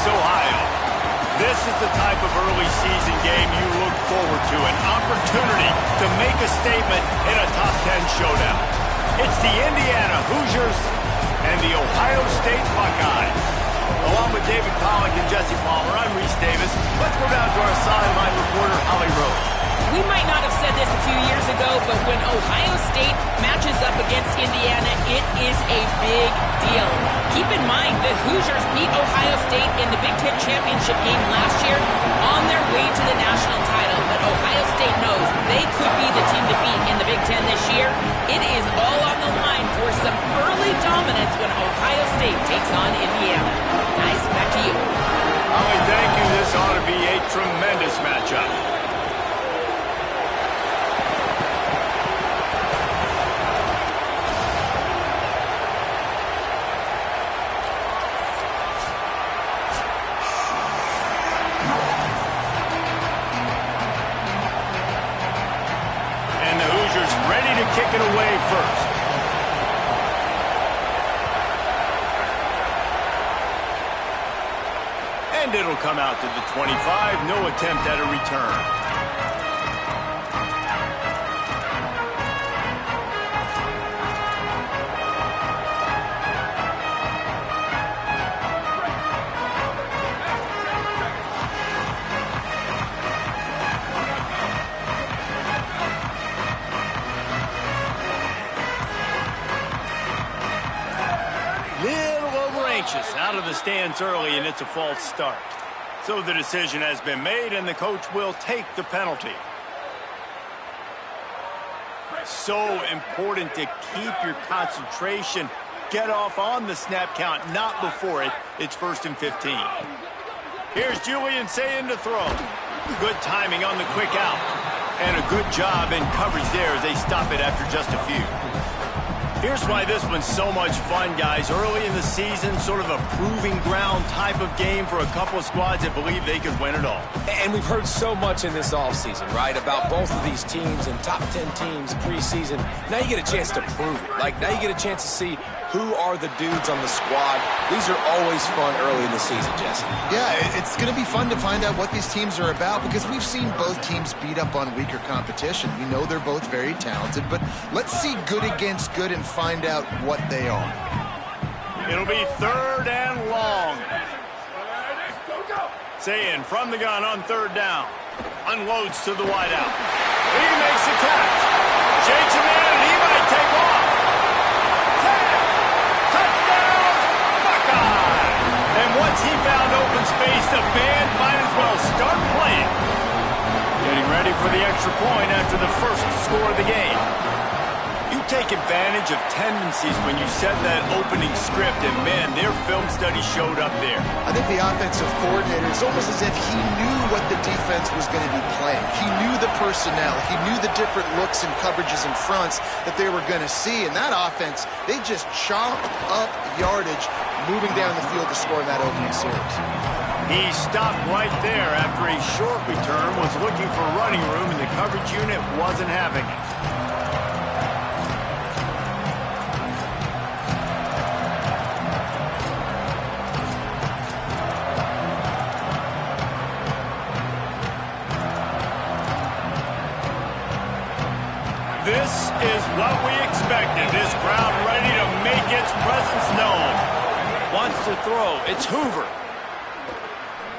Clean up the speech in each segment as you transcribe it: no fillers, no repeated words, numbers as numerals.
Columbus, Ohio. This is the type of early season game you look forward to, an opportunity to make a statement in a top 10 showdown. It's the Indiana Hoosiers and the Ohio State Buckeyes. Along with David Pollack and Jesse Palmer, I'm Reese Davis. Let's go down to our sideline reporter, Holly Rose. We might not have said this a few years ago, but when Ohio State matches up against Indiana, it is a big deal. Keep in mind, the Hoosiers beat Ohio State in the Big Ten championship game last year on their way to the national title. But Ohio State knows they could be the team to beat in the Big Ten this year. It is all on the line for some early dominance when Ohio State takes on Indiana. Guys, back to you. Holly, thank you. This ought to be a tremendous matchup. Kick it away first. And it'll come out to the 25. No attempt at a return. Out of the stands early, and it's a false start. So the decision has been made, and the coach will take the penalty. So important to keep your concentration. Get off on the snap count, not before it. It's 1st and 15. Here's Julian saying to throw. Good timing on the quick out. And a good job in coverage there as they stop it after just a few. Here's why this one's so much fun, guys. Early in the season, sort of a proving ground type of game for a couple of squads that believe they could win it all. And we've heard so much in this offseason, right, about both of these teams and top 10 teams preseason. Now you get a chance to prove it. Like, now you get a chance to see who are the dudes on the squad. These are always fun early in the season, Jesse. Yeah, it's going to be fun to find out what these teams are about because we've seen both teams beat up on weaker competition. We know they're both very talented, but let's see good against good and find out what they are. It'll be 3rd and long. Sayin from the gun on 3rd down. Unloads to the wideout. He makes the catch. Shakes him in, and he might take off. Touchdown, Buckeye! And once he found open space, the band might as well start playing. Getting ready for the extra point after the first score of the game. You take advantage of tendencies when you set that opening script, and man, their film study showed up there. I think the offensive coordinator, it's almost as if he knew what the defense was going to be playing. He knew the personnel. He knew the different looks and coverages and fronts that they were going to see. And that offense, they just chopped up yardage, moving down the field to score in that opening series. He stopped right there after a short return, was looking for running room, and the coverage unit wasn't having it. This is what we expected. This crowd ready to make its presence known. Wants to throw. It's Hoover.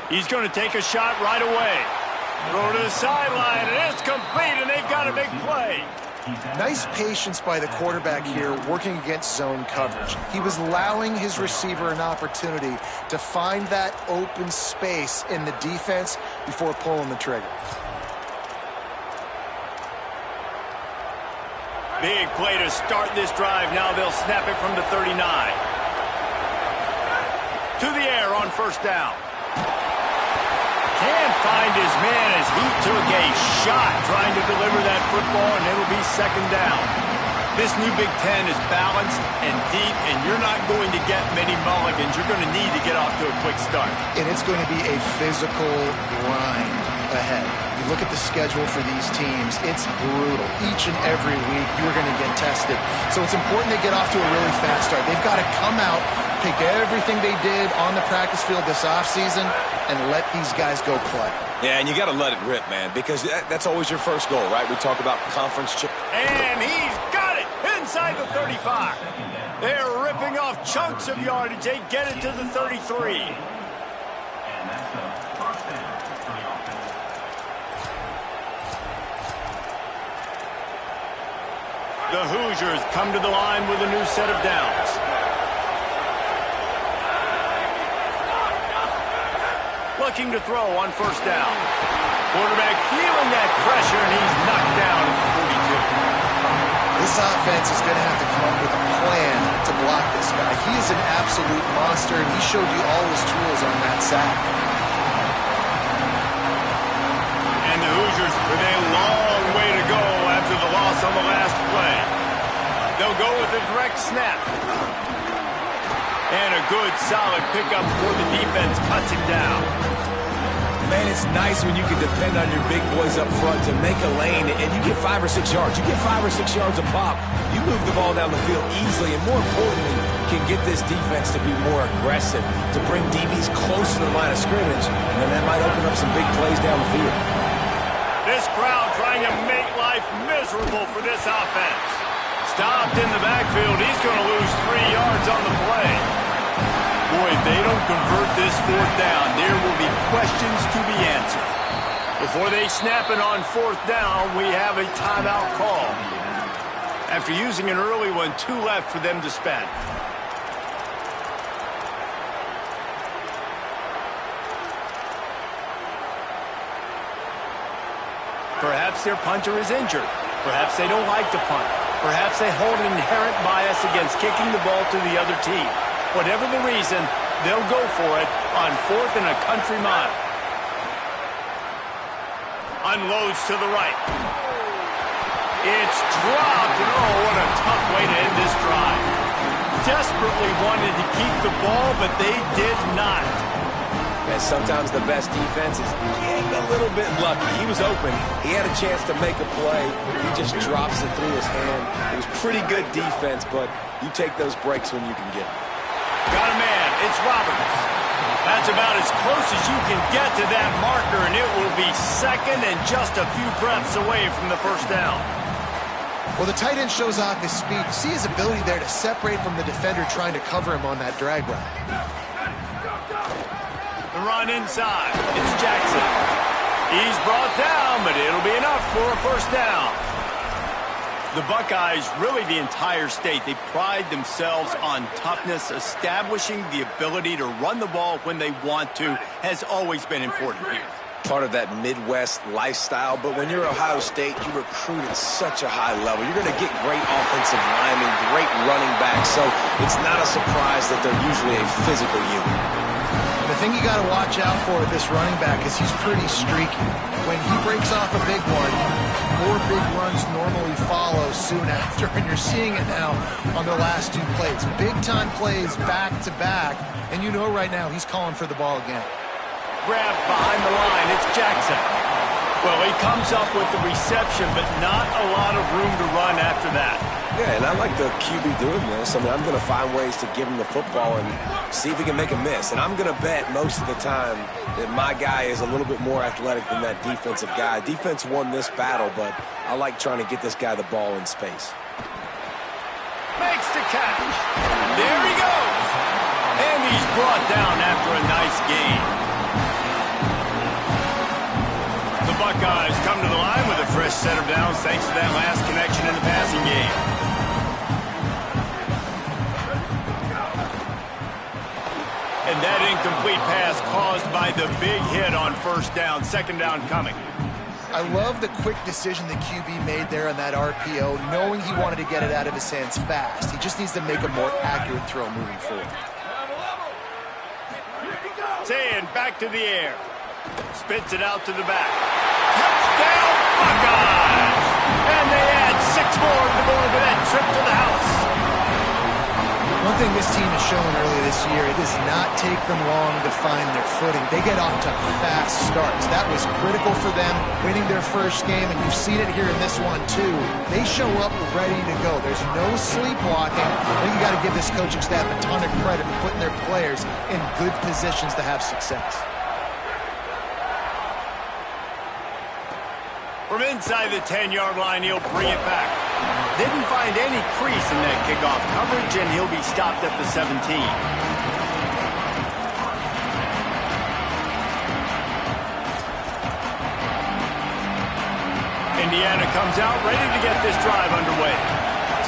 He's going to take a shot right away. Throw to the sideline, and it's complete, and they've got a big play. Nice patience by the quarterback here, working against zone coverage. He was allowing his receiver an opportunity to find that open space in the defense before pulling the trigger. Big play to start this drive. Now they'll snap it from the 39. To the air on 1st down. Can't find his man as he took a shot trying to deliver that football, and it'll be 2nd down. This new Big Ten is balanced and deep, and you're not going to get many mulligans. You're going to need to get off to a quick start. And it's going to be a physical grind. ahead. You look at the schedule for these teams, it's brutal. Each and every week, you're going to get tested. So it's important they get off to a really fast start. They've got to come out, take everything they did on the practice field this offseason, and let these guys go play. Yeah, and you got to let it rip, man, because that's always your first goal, right? We talk about conference. And he's got it inside the 35. They're ripping off chunks of yardage. They get it to the 33. The Hoosiers come to the line with a new set of downs. Looking to throw on first down. Quarterback feeling that pressure, and he's knocked down at the 42. This offense is going to have to come up with a plan to block this guy. He is an absolute monster, and he showed you all his tools on that sack. And the Hoosiers with a long way to go after the loss on the last play. They'll go with a direct snap. And a good, solid pickup before the defense cuts him down. Man, it's nice when you can depend on your big boys up front to make a lane, and you get 5 or 6 yards. You get 5 or 6 yards a pop. You move the ball down the field easily, and more importantly, can get this defense to be more aggressive, to bring DBs close to the line of scrimmage, and then that might open up some big plays down the field. This crowd trying to make life miserable for this offense. Stopped in the backfield. He's going to lose 3 yards on the play. Boy, if they don't convert this fourth down, there will be questions to be answered. Before they snap it on fourth down, we have a timeout call. After using an early one, 2 left for them to spend. Perhaps their punter is injured. Perhaps they don't like to punt. Perhaps they hold an inherent bias against kicking the ball to the other team. Whatever the reason, they'll go for it on 4th and a country mile. Unloads to the right. It's dropped, and oh, what a tough way to end this drive. Desperately wanted to keep the ball, but they did not. And sometimes the best defense is getting a little bit lucky. He was open. He had a chance to make a play. He just drops it through his hand. It was pretty good defense, but you take those breaks when you can get them. Got a man. It's Roberts. That's about as close as you can get to that marker, and it will be second and just a few breaths away from the first down. Well, the tight end shows off his speed. You see his ability there to separate from the defender trying to cover him on that drag route. The run inside. It's Jackson. He's brought down, but it'll be enough for a first down. The Buckeyes, really the entire state, they pride themselves on toughness. Establishing the ability to run the ball when they want to has always been important here. Part of that Midwest lifestyle, but when you're Ohio State, you recruit at such a high level. You're going to get great offensive linemen, great running backs, so it's not a surprise that they're usually a physical unit. The thing you got to watch out for with this running back is he's pretty streaky. When he breaks off a big one, more big runs normally follow soon after, and you're seeing it now on the last 2 plays. Big-time plays back-to-back, and you know right now he's calling for the ball again. Grab behind the line. It's Jackson. Well, he comes up with the reception, but not a lot of room to run after that. Yeah, and I like the QB doing this. I mean, I'm going to find ways to give him the football and see if he can make a miss. And I'm going to bet most of the time that my guy is a little bit more athletic than that defensive guy. Defense won this battle, but I like trying to get this guy the ball in space. Makes the catch. There he goes. And he's brought down after a nice gain. The Buckeyes come to the line with a fresh set of downs thanks to that last connection in the passing game. And that incomplete pass caused by the big hit on first down. Second down coming. I love the quick decision the QB made there on that RPO, knowing he wanted to get it out of his hands fast. He just needs to make a more accurate throw moving forward. Saying back to the air. Spits it out to the back. Touchdown, Buckeyes! And they add 6 more to the board with that trip to the house. One thing this team has shown earlier this year, it does not take them long to find their footing. They get off to fast starts. That was critical for them winning their first game, and you've seen it here in this one too. They show up ready to go. There's no sleepwalking. I think you got to give this coaching staff a ton of credit for putting their players in good positions to have success. From inside the 10-yard line, he'll bring it back. Didn't find any crease in that kickoff coverage, and he'll be stopped at the 17. Indiana comes out ready to get this drive underway.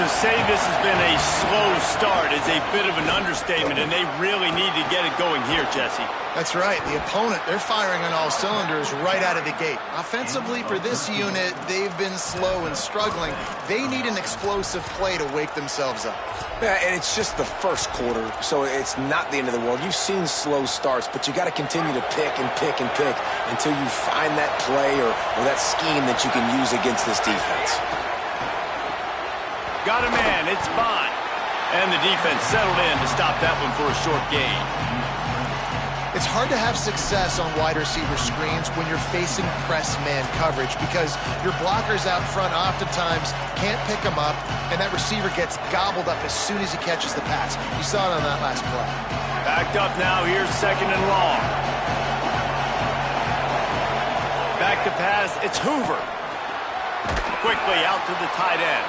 To say this has been a slow start is a bit of an understatement, and they really need to get it going here, Jesse. That's right. The opponent, they're firing on all cylinders right out of the gate. Offensively, for this unit, they've been slow and struggling. They need an explosive play to wake themselves up. Yeah, and it's just the first quarter, so it's not the end of the world. You've seen slow starts, but you got to continue to pick and pick and pick until you find that play or that scheme that you can use against this defense. Got a man, it's Bond. And the defense settled in to stop that one for a short gain. It's hard to have success on wide receiver screens when you're facing press man coverage because your blockers out front oftentimes can't pick them up, and that receiver gets gobbled up as soon as he catches the pass. You saw it on that last play. Backed up now, here's 2nd and long. Back to pass, it's Hoover. Quickly out to the tight end.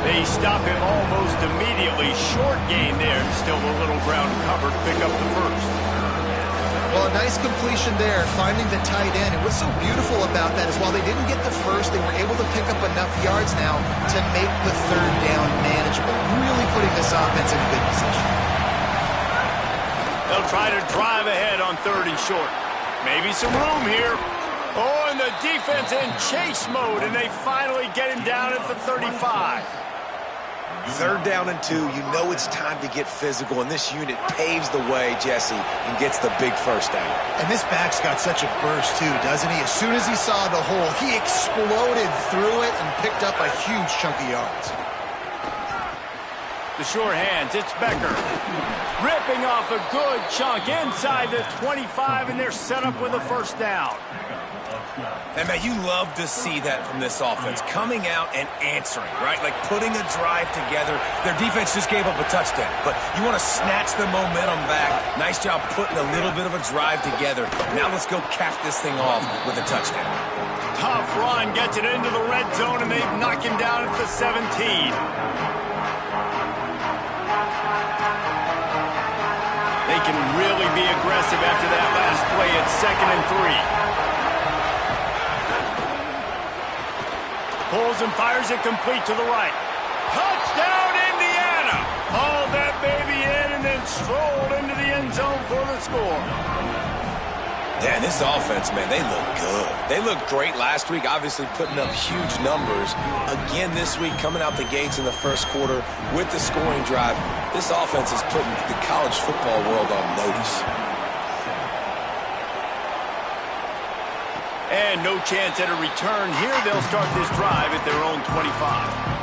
They stop him almost immediately. Short gain there. Still a little ground covered. Pick up the first. Well, a nice completion there, finding the tight end. And what's so beautiful about that is while they didn't get the first, they were able to pick up enough yards now to make the 3rd down manageable. Really putting this offense in a good position. They'll try to drive ahead on 3rd and short. Maybe some room here. Oh, and the defense in chase mode, and they finally get him down at the 35. 3rd down and 2, you know it's time to get physical, and this unit paves the way, Jesse, and gets the big first down. And this back's got such a burst, too, doesn't he? As soon as he saw the hole, he exploded through it and picked up a huge chunk of yards. The short hands, it's Becker. Ripping off a good chunk inside the 25, and they're set up with a first down. And, man, you love to see that from this offense, coming out and answering, right? Like putting a drive together. Their defense just gave up a touchdown, but you want to snatch the momentum back. Nice job putting a little bit of a drive together. Now let's go cap this thing off with a touchdown. Tough run, gets it into the red zone, and they knock him down at the 17. They can really be aggressive after that last play. It's 2nd and 3. Pulls and fires it complete to the right. Touchdown, Indiana! Hauled that baby in and then strolled into the end zone for the score. Yeah, and this offense, man, they look good. They looked great last week, obviously putting up huge numbers. Again this week, coming out the gates in the first quarter with the scoring drive. This offense is putting the college football world on notice. And no chance at a return here. They'll start this drive at their own 25.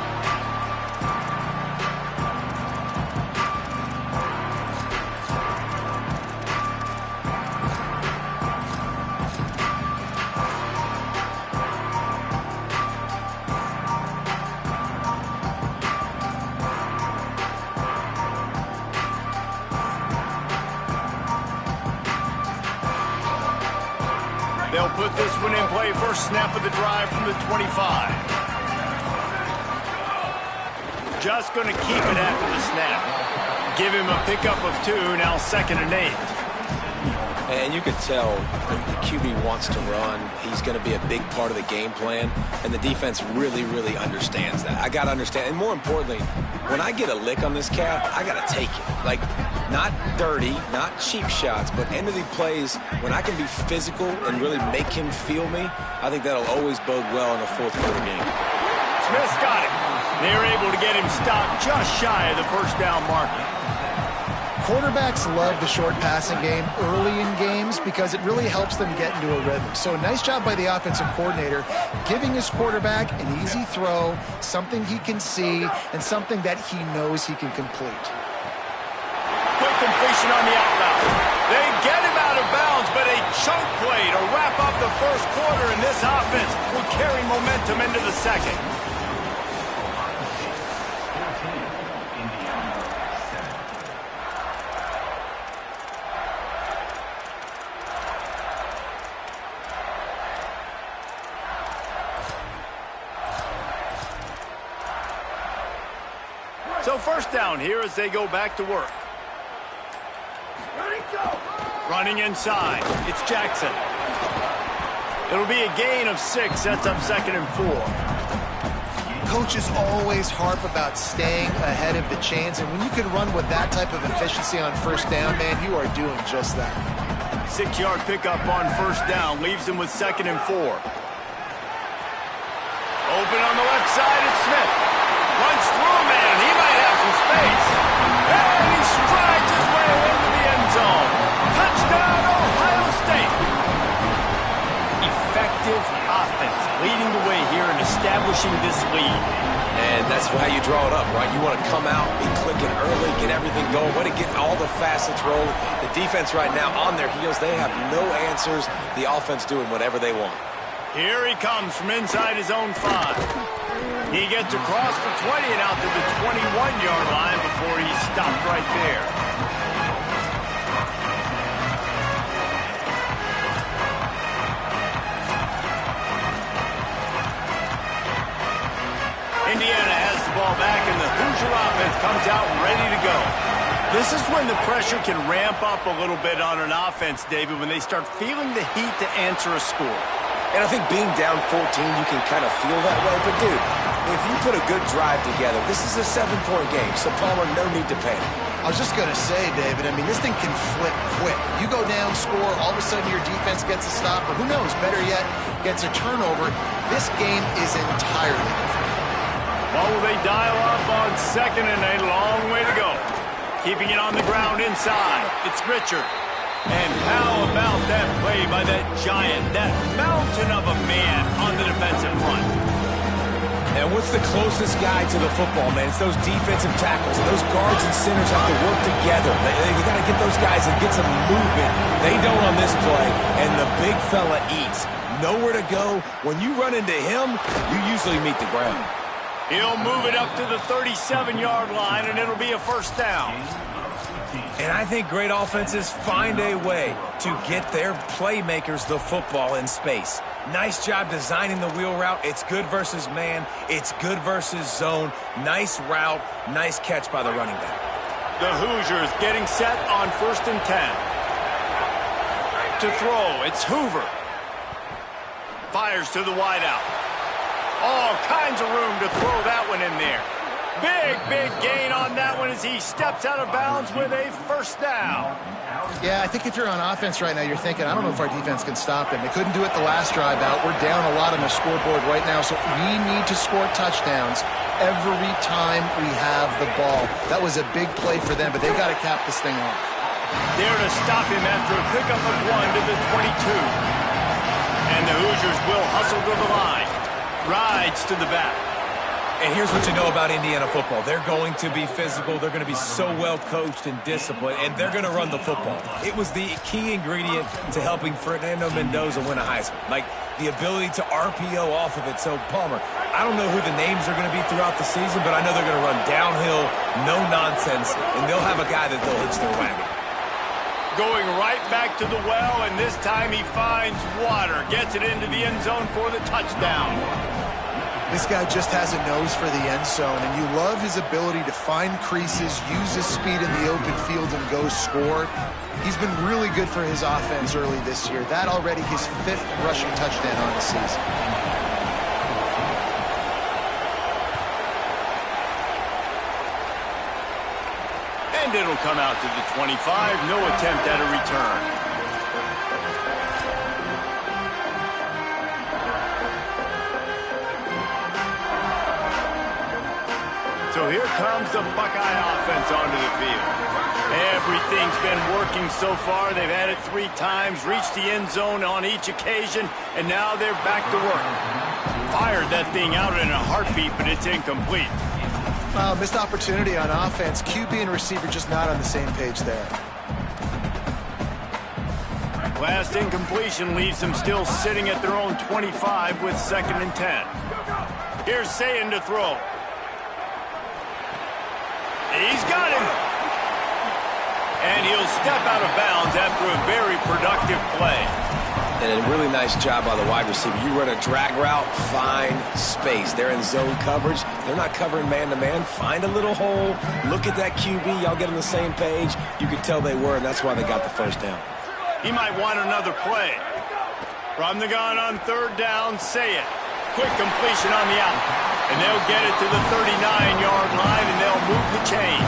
They'll put this one in play. First snap of the drive from the 25. Just going to keep it after the snap. Give him a pickup of 2, now 2nd and 8. And you could tell the QB wants to run. He's going to be a big part of the game plan, and the defense really, really understands that. I got to understand, and more importantly, when I get a lick on this cat, I got to take it. Like, not dirty, not cheap shots, but end of the plays, when I can be physical and really make him feel me, I think that'll always bode well in a 4th quarter game. Smith's got it. They're able to get him stopped just shy of the first down marker. Quarterbacks love the short passing game early in games because it really helps them get into a rhythm. So nice job by the offensive coordinator giving his quarterback an easy throw, something he can see, and something that he knows he can complete. completion on the out route. They get him out of bounds, but a chunk play to wrap up the first quarter, and this offense will carry momentum into the second. So first down here as they go back to work. Running inside. It's Jackson. It'll be a gain of 6. Sets up 2nd and 4. Coaches always harp about staying ahead of the chains, and when you can run with that type of efficiency on first down, man, you are doing just that. 6-yard pickup on first down. Leaves them with 2nd and 4. Open on the left side, it's Smith. Runs through, man. He might have some space. And he strides his way into the end zone. Touchdown, Ohio State. Effective offense leading the way here and establishing this lead. And that's how you draw it up, right? You want to come out, be clicking early, get everything going, want to get all the facets rolling. The defense right now on their heels, they have no answers. The offense doing whatever they want. Here he comes from inside his own 5. He gets across the 20 and out to the 21-yard line before he's stopped right there. Indiana has the ball back, and the Hoosier offense comes out ready to go. This is when the pressure can ramp up a little bit on an offense, David, when they start feeling the heat to answer a score. And I think being down 14, you can kind of feel that way. But, dude, if you put a good drive together, this is a 7-point game. So, Palmer, no need to panic. I was just going to say, David, I mean, this thing can flip quick. You go down, score, all of a sudden your defense gets a stop, or who knows, better yet, gets a turnover. This game is entirely different. Well, will they dial up on 2nd and a long way to go? Keeping it on the ground inside. It's Richard. And how about that play by that giant, that mountain of a man on the defensive front? And what's the closest guy to the football, man? It's those defensive tackles. Those guards and centers have to work together. They got to get those guys and get some movement. They don't on this play, and the big fella eats. Nowhere to go. When you run into him, you usually meet the ground. He'll move it up to the 37-yard line, and it'll be a first down. And I think great offenses find a way to get their playmakers the football in space. Nice job designing the wheel route. It's good versus man. It's good versus zone. Nice route. Nice catch by the running back. The Hoosiers getting set on 1st and 10. To throw, it's Hoover. Fires to the wideout. All kinds of room to throw that one in there. Big gain on that one as he steps out of bounds with a first down. Yeah, I think if you're on offense right now, you're thinking, I don't know if our defense can stop them. They couldn't do it the last drive out. We're down a lot on the scoreboard right now, so we need to score touchdowns every time we have the ball. That was a big play for them, but they got to cap this thing off. There to stop him after a pickup of 1 to the 22. And the Hoosiers will hustle to the line. Rides to the back. And here's what you know about Indiana football. They're going to be physical. They're going to be so well coached and disciplined, and they're going to run the football. It was the key ingredient to helping Fernando Mendoza win a Heisman, like the ability to RPO off of it. So, Palmer, I don't know who the names are going to be throughout the season, but I know they're going to run downhill, no nonsense, and they'll have a guy that they'll hitch their wagon. Going right back to the well, and this time he finds water. Gets it into the end zone for the touchdown. This guy just has a nose for the end zone, and you love his ability to find creases, use his speed in the open field, and go score. He's been really good for his offense early this year. That already his 5th rushing touchdown on the season. And it'll come out to the 25. No attempt at a return. So here comes the Buckeye offense onto the field. Everything's been working so far. They've had it 3 times, reached the end zone on each occasion, and now they're back to work. Fired that thing out in a heartbeat, but it's incomplete. Missed opportunity on offense. QB and receiver just not on the same page there. Last incompletion leaves them still sitting at their own 25 with 2nd and 10. Here's Sayin to throw. He's got him. And he'll step out of bounds after a very productive play. And a really nice job by the wide receiver. You run a drag route, find space. They're in zone coverage. They're not covering man-to-man. Find a little hole. Look at that QB. Y'all get on the same page. You could tell they were, and that's why they got the first down. He might want another play. From the gun on 3rd down, Say It. Quick completion on the out. And they'll get it to the 39-yard line, and they'll move the chain.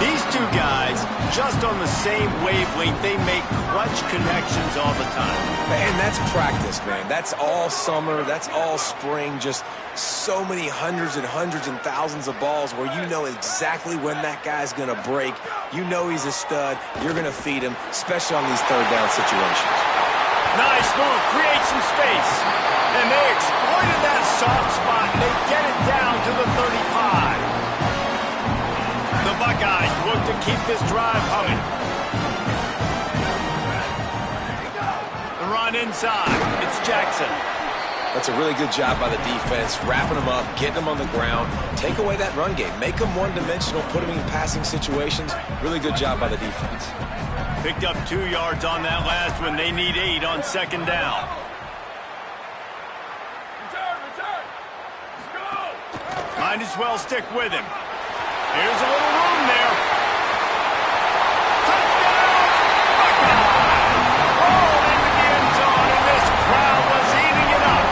These two guys, just on the same wavelength, they make clutch connections all the time. And that's practice, man. That's all summer. That's all spring. Just so many hundreds and thousands of balls where you know exactly when that guy's going to break. You know he's a stud. You're going to feed him, especially on these 3rd down situations. Nice move. Create some space. And they exploited that soft spot. And they get it down to the 35. The Buckeyes look to keep this drive humming. The run inside. It's Jackson. That's a really good job by the defense, wrapping them up, getting them on the ground. Take away that run game. Make them one-dimensional, put them in passing situations. Really good job by the defense. Picked up 2 yards on that last one. They need 8 on 2nd down. Might as well stick with him. Here's a little room there. Touchdown! Buckeyes! Oh, into the end zone, and this crowd was eating it up.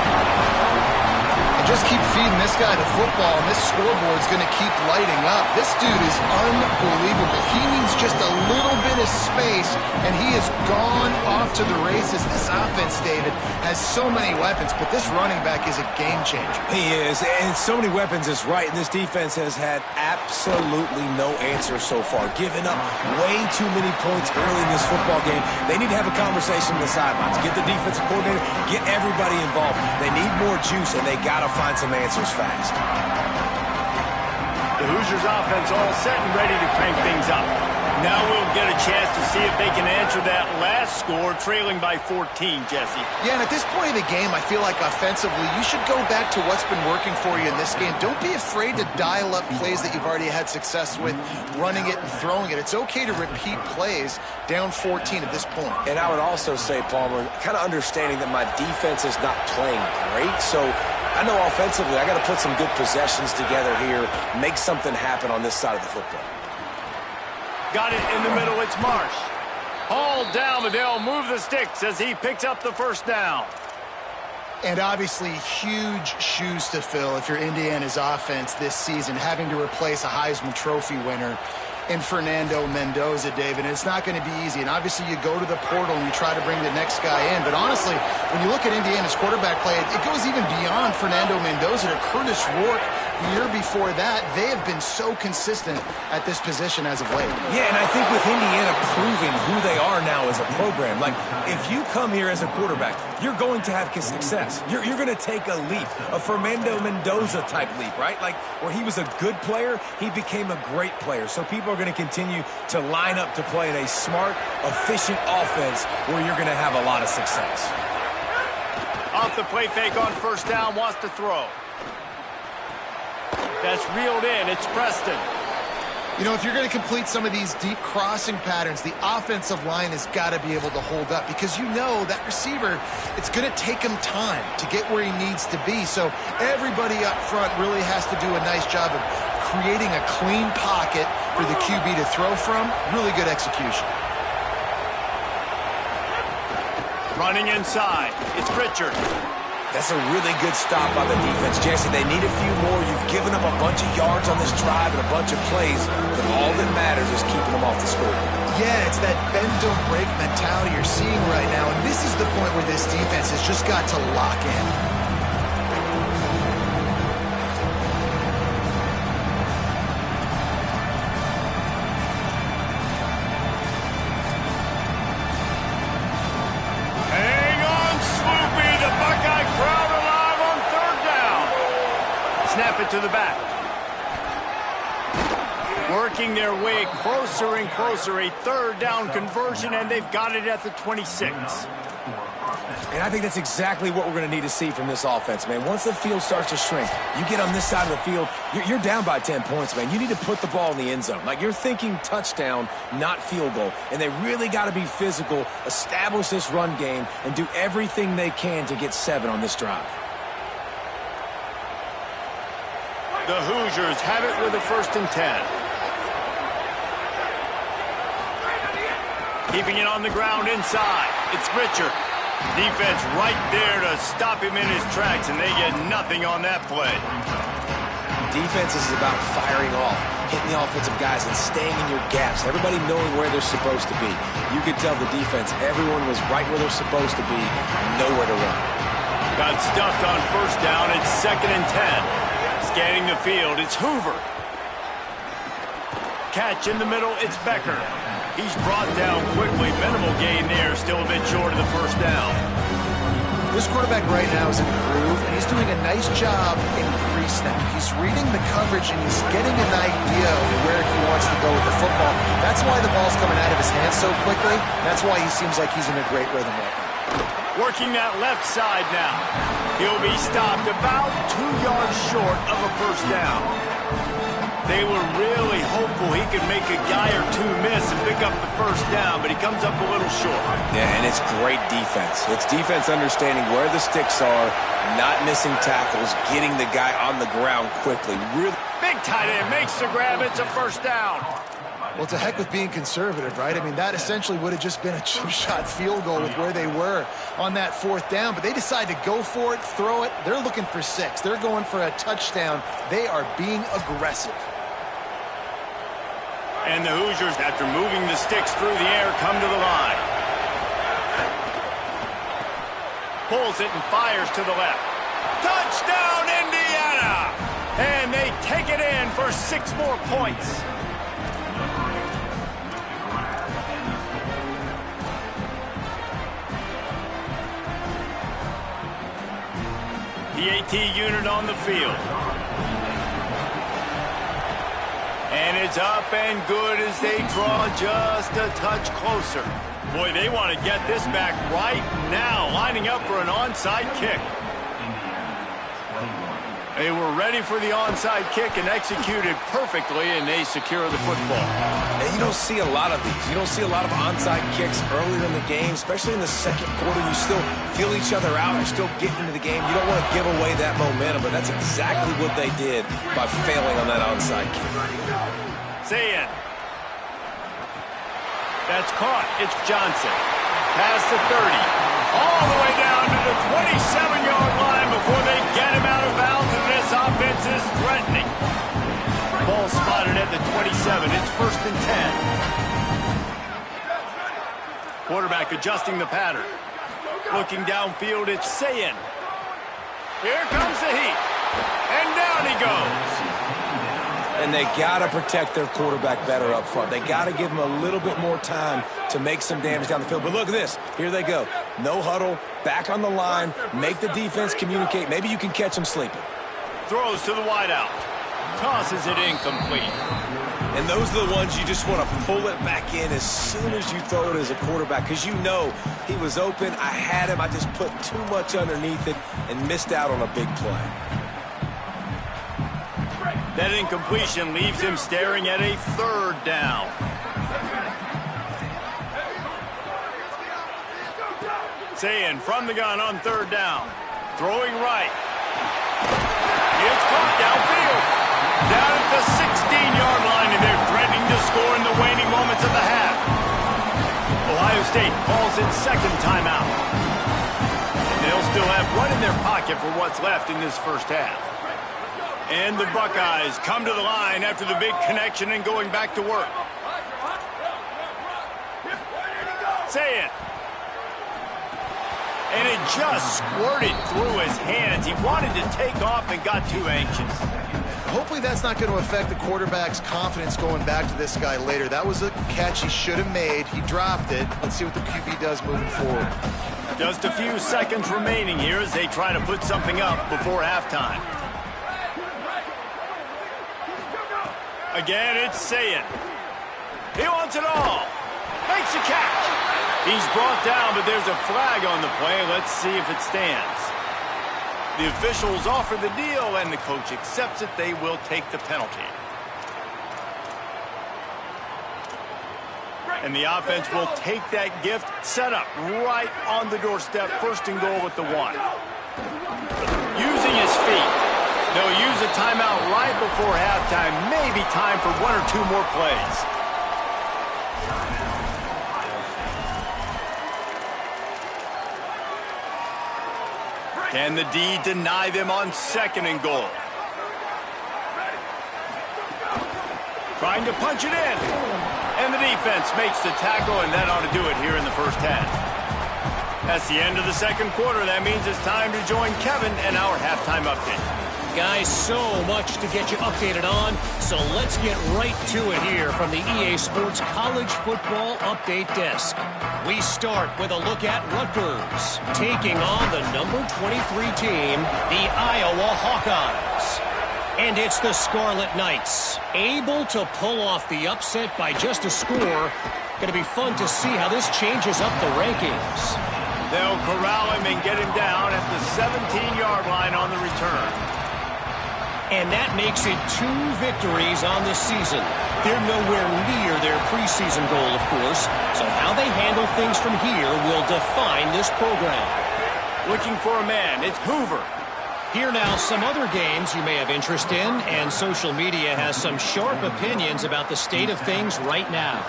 And just keep feeding this guy the football, and this scoreboard's going to keep lighting up. This dude is unbelievable. He needs just a little bit of space, and he has gone off to the races. This offense, David, has so many weapons, but this running back is a game changer. He is, and so many weapons is right, and this defense has had absolutely no answer so far. Giving up way too many points early in this football game. They need to have a conversation on the sidelines. Get the defensive coordinator, get everybody involved. They need more juice, and they got to find some answers fast. The Hoosiers offense all set and ready to crank things up. Now we'll get a chance to see if they can answer that last score, trailing by 14, Jesse. Yeah, and at this point of the game, I feel like offensively, you should go back to what's been working for you in this game. Don't be afraid to dial up plays that you've already had success with, running it and throwing it. It's okay to repeat plays down 14 at this point. And I would also say, Palmer, kind of understanding that my defense is not playing great, so I know offensively I got to put some good possessions together here, make something happen on this side of the football. Got it in the middle. It's Marsh. Hauled down, but they'll move the sticks as he picks up the 1st down. And obviously huge shoes to fill if you're Indiana's offense this season, having to replace a Heisman Trophy winner in Fernando Mendoza, David. And it's not going to be easy. And obviously you go to the portal and you try to bring the next guy in. But honestly, when you look at Indiana's quarterback play, it goes even beyond Fernando Mendoza to Curtis Rourke. The year before that, they have been so consistent at this position as of late. Yeah, and I think with Indiana proving who they are now as a program, like if you come here as a quarterback, you're going to have success. You're going to take a leap, a Fernando Mendoza type leap, right? Like where he was a good player, he became a great player. So people are going to continue to line up to play in a smart, efficient offense where you're going to have a lot of success. Off the play fake on 1st down, wants to throw. That's reeled in. It's Preston. You know, if you're going to complete some of these deep crossing patterns, the offensive line has got to be able to hold up because you know that receiver, it's going to take him time to get where he needs to be. So everybody up front really has to do a nice job of creating a clean pocket for the QB to throw from. Really good execution. Running inside. It's Pritchard. That's a really good stop by the defense, Jesse. They need a few more. You've given them a bunch of yards on this drive and a bunch of plays, but all that matters is keeping them off the score. Yeah, it's that bend, don't break mentality you're seeing right now, and this is the point where this defense has just got to lock in. Snap it to the back. working their way closer and closer. A third down conversion, and they've got it at the 26. And I think that's exactly what we're going to need to see from this offense, man. Once the field starts to shrink, you get on this side of the field, you're down by 10 points, man. You need to put the ball in the end zone. Like, you're thinking touchdown, not field goal. And they really got to be physical, establish this run game, and do everything they can to get 7 on this drive. The Hoosiers have it with a 1st and 10. Keeping it on the ground inside. It's Richard. Defense right there to stop him in his tracks, and they get nothing on that play. Defense is about firing off, hitting the offensive guys, and staying in your gaps. Everybody knowing where they're supposed to be. You could tell the defense, everyone was right where they're supposed to be, nowhere to run. Got stuffed on 1st down. It's 2nd and 10. Scanning the field, it's Hoover. Catch in the middle, it's Becker. He's brought down quickly. Minimal gain there, still a bit short of the 1st down. This quarterback right now is in a groove, and he's doing a nice job in pre-snap. He's reading the coverage, and he's getting an idea of where he wants to go with the football. That's why the ball's coming out of his hands so quickly. That's why he seems like he's in a great rhythm right now. Working that left side now. He'll be stopped about 2 yards short of a 1st down. They were really hopeful he could make a guy or two miss and pick up the 1st down, but he comes up a little short. Yeah, and it's great defense. It's defense understanding where the sticks are, not missing tackles, getting the guy on the ground quickly. Really big tight end makes the grab. It's a 1st down. Well, it's a heck with being conservative, right? I mean, that essentially would have just been a chip-shot field goal with where they were on that 4th down, but they decide to go for it, throw it. They're looking for 6. They're going for a touchdown. They are being aggressive. And the Hoosiers, after moving the sticks through the air, come to the line. Pulls it and fires to the left. Touchdown, Indiana! And they take it in for 6 more points. The AT unit on the field. And it's up and good as they draw just a touch closer. Boy, they want to get this back right now, lining up for an onside kick. They were ready for the onside kick and executed perfectly, and they secure the football. And you don't see a lot of these. You don't see a lot of onside kicks earlier in the game, especially in the 2nd quarter. You still feel each other out. You're still getting into the game. You don't want to give away that momentum, but that's exactly what they did by failing on that onside kick. Zayn. That's caught. It's Johnson. Past the 30. All the way down to the 27-yard line before they get him out of bounds, and this offense is threatening. Ball spotted at the 27. It's 1st and 10. Quarterback adjusting the pattern. Looking downfield, it's Zayn. Here comes the heat. And down he goes. And they got to protect their quarterback better up front. They got to give him a little bit more time to make some damage down the field. But look at this. Here they go. No huddle, back on the line, make the defense communicate. Maybe you can catch them sleeping. Throws to the wideout. Tosses it incomplete. And those are the ones you just want to pull it back in as soon as you throw it as a quarterback, because you know he was open, I had him, I just put too much underneath it and missed out on a big play. That incompletion leaves him staring at a 3rd down. Zayn from the gun on 3rd down. Throwing right. It's caught downfield. Down at the 16-yard line, and they're threatening to score in the waning moments of the half. Ohio State calls its 2nd timeout. And they'll still have one in their pocket for what's left in this 1st half. And the Buckeyes come to the line after the big connection and going back to work. Say it. And it just squirted through his hands. He wanted to take off and got too anxious. Hopefully that's not going to affect the quarterback's confidence going back to this guy later. That was a catch he should have made. He dropped it. Let's see what the QB does moving forward. Just a few seconds remaining here as they try to put something up before halftime. Again, it's Sayin. He wants it all. Makes a catch. He's brought down, but there's a flag on the play. Let's see if it stands. The officials offer the deal, and the coach accepts it. They will take the penalty. And the offense will take that gift, set up right on the doorstep, first and goal with the 1. Using his feet. They'll use a timeout right before halftime. Maybe time for 1 or 2 more plays. Can the D deny them on second and goal? Trying to punch it in. And the defense makes the tackle, and that ought to do it here in the first half. That's the end of the second quarter. That means it's time to join Kevin and our halftime update. Guys, so much to get you updated on, so let's get right to it here from the EA Sports College Football Update Desk. We start with a look at Rutgers, taking on the number 23 team, the Iowa Hawkeyes. And it's the Scarlet Knights, able to pull off the upset by just a score. Going to be fun to see how this changes up the rankings. They'll corral him and get him down at the 17-yard line on the return. And that makes it 2 victories on the season. They're nowhere near their preseason goal, of course, so how they handle things from here will define this program. Looking for a man, it's Hoover. Here now, some other games you may have interest in, and social media has some sharp opinions about the state of things right now.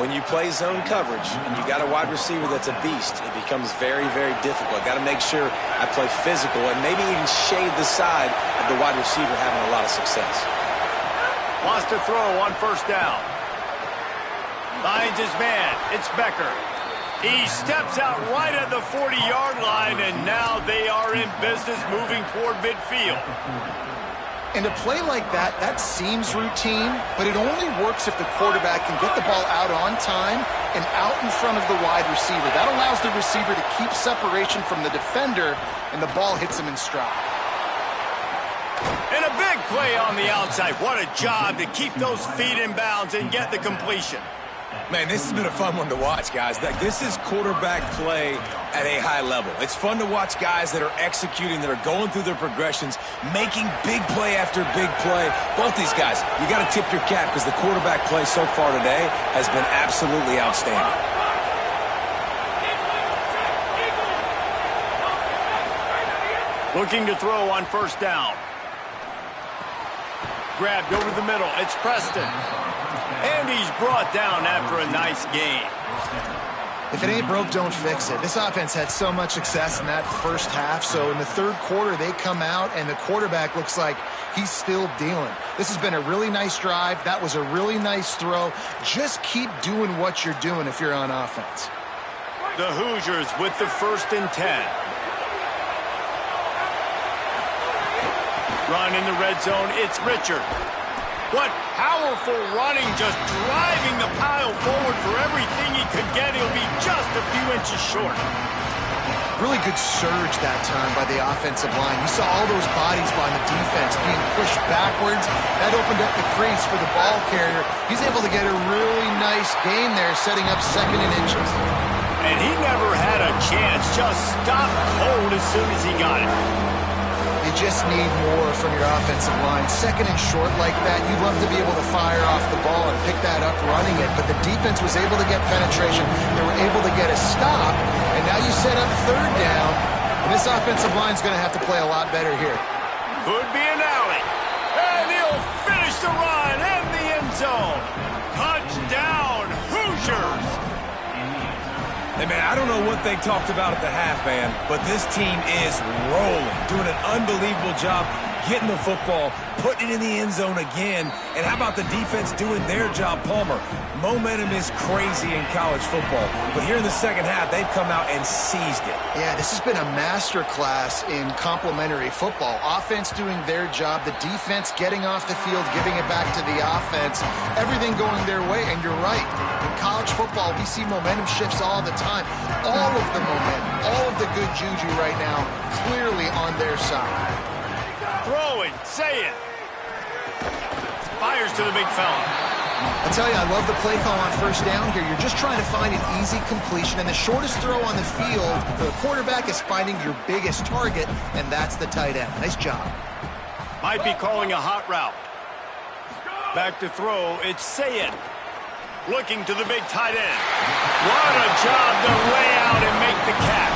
When you play zone coverage and you got a wide receiver that's a beast, it becomes very, very difficult. Got to make sure I play physical and maybe even shade the side of the wide receiver having a lot of success. Wants to throw on first down. Finds his man. It's Becker. He steps out right at the 40-yard line, and now they are in business moving toward midfield. And a play like that, that seems routine, but it only works if the quarterback can get the ball out on time and out in front of the wide receiver. That allows the receiver to keep separation from the defender, and the ball hits him in stride. And a big play on the outside. What a job to keep those feet in bounds and get the completion. Man, this has been a fun one to watch, guys. This is quarterback play at a high level. It's fun to watch guys that are executing, that are going through their progressions, making big play after big play. Both these guys, you got to tip your cap because the quarterback play so far today has been absolutely outstanding. Looking to throw on first down. Grabbed over the middle. It's Preston. And he's brought down after a nice game. If it ain't broke, don't fix it. This offense had so much success in that first half, so in the third quarter they come out and the quarterback looks like he's still dealing. This has been a really nice drive. That was a really nice throw. Just keep doing what you're doing if you're on offense. The Hoosiers with the 1st and 10. Run in the red zone, it's Richard. What powerful running, just driving the pile forward for everything he could get. He'll be just a few inches short. Really good surge that time by the offensive line. You saw all those bodies by the defense being pushed backwards. That opened up the crease for the ball carrier. He's able to get a really nice gain there, setting up 2nd and inches. And he never had a chance, just stopped cold as soon as he got it. You just need more from your offensive line. 2nd and short like that, you'd love to be able to fire off the ball and pick that up running it, but the defense was able to get penetration. They were able to get a stop, and now you set up 3rd down, and this offensive line's going to have to play a lot better here. Could be an alley, and he'll finish the run in the end zone. Touchdown, Hoosiers! Hey, man, I don't know what they talked about at the half, man, but this team is rolling, doing an unbelievable job getting the football, putting it in the end zone again. And how about the defense doing their job, Palmer? Momentum is crazy in college football, but here in the second half, they've come out and seized it. Yeah, this has been a master class in complementary football. Offense doing their job, the defense getting off the field, giving it back to the offense, everything going their way, and you're right. In college football, we see momentum shifts all the time. All of the momentum, all of the good juju right now, clearly on their side. Throwing, say it. Fires to the big fella. I tell you, I love the play call on first down here. You're just trying to find an easy completion, and the shortest throw on the field for the quarterback is finding your biggest target, and that's the tight end. Nice job. Might be calling a hot route. Back to throw, it's Sayed. Looking to the big tight end. What a job to lay out and make the catch.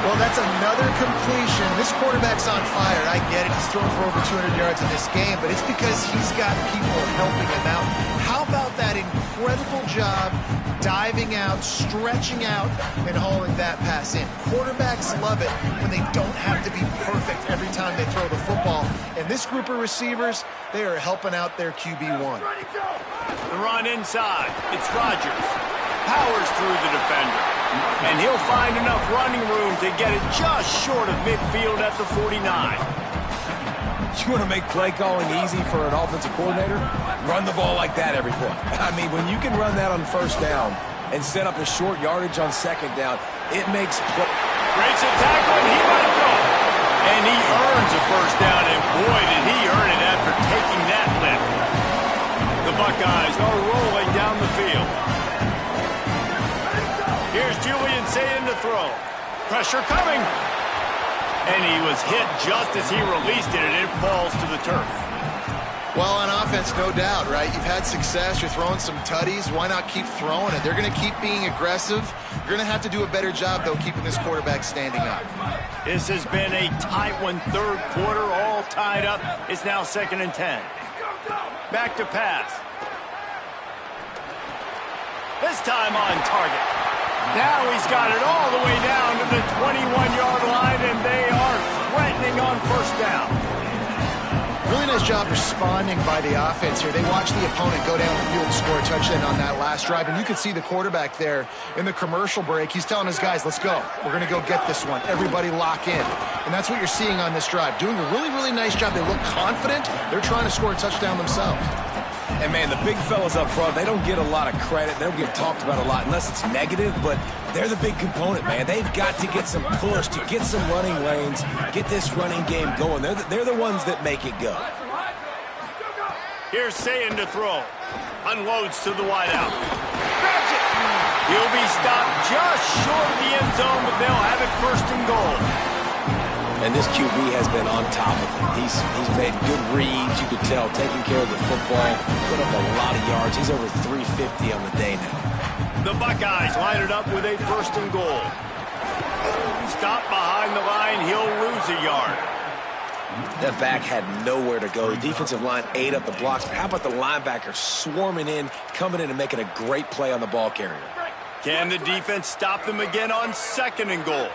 Well, that's another completion. This quarterback's on fire. I get it. He's thrown for over 200 yards in this game, but it's because he's got people helping him out. How about that incredible job diving out, stretching out, and hauling that pass in? Quarterbacks love it when they don't have to be perfect every time they throw the football. And this group of receivers, they are helping out their QB1. The run inside. It's Rodgers. Powers through the defender. And he'll find enough running room to get it just short of midfield at the 49. You want to make play calling easy for an offensive coordinator? Run the ball like that every play. I mean, when you can run that on first down and set up a short yardage on second down, it makes play. Breaks a tackle, and he might go. And he earns a first down, and boy, did he earn it after taking that lift. The Buckeyes are rolling down the field. Here's Julian Saying to throw. Pressure coming. And he was hit just as he released it, and it falls to the turf. Well, on offense, no doubt, right? You've had success. You're throwing some tutties. Why not keep throwing it? They're going to keep being aggressive. You're going to have to do a better job, though, keeping this quarterback standing up. This has been a tight one, third quarter, all tied up. It's now 2nd and 10. Back to pass. This time on target. Now he's got it all the way down to the 21-yard line, and they are threatening on first down. Really nice job responding by the offense here. They watched the opponent go down the field and score a touchdown on that last drive, and you could see the quarterback there in the commercial break. He's telling his guys, let's go. We're going to go get this one. Everybody lock in. And that's what you're seeing on this drive. Doing a really, really nice job. They look confident. They're trying to score a touchdown themselves. And, man, the big fellas up front, they don't get a lot of credit. They don't get talked about a lot unless it's negative, but they're the big component, man. They've got to get some push, to get some running lanes, get this running game going. They're the ones that make it go. Here's Saying to throw. Unloads to the wideout. Grabs it. He'll be stopped just short of the end zone, but they'll have it 1st and goal. And this QB has been on top of it. He's made good reads, you could tell, taking care of the football, put up a lot of yards. He's over 350 on the day now. The Buckeyes line it up with a 1st and goal. Stop behind the line, he'll lose a yard. That back had nowhere to go. The defensive line ate up the blocks. How about the linebacker swarming in, coming in and making a great play on the ball carrier? Can the defense stop them again on 2nd and goal?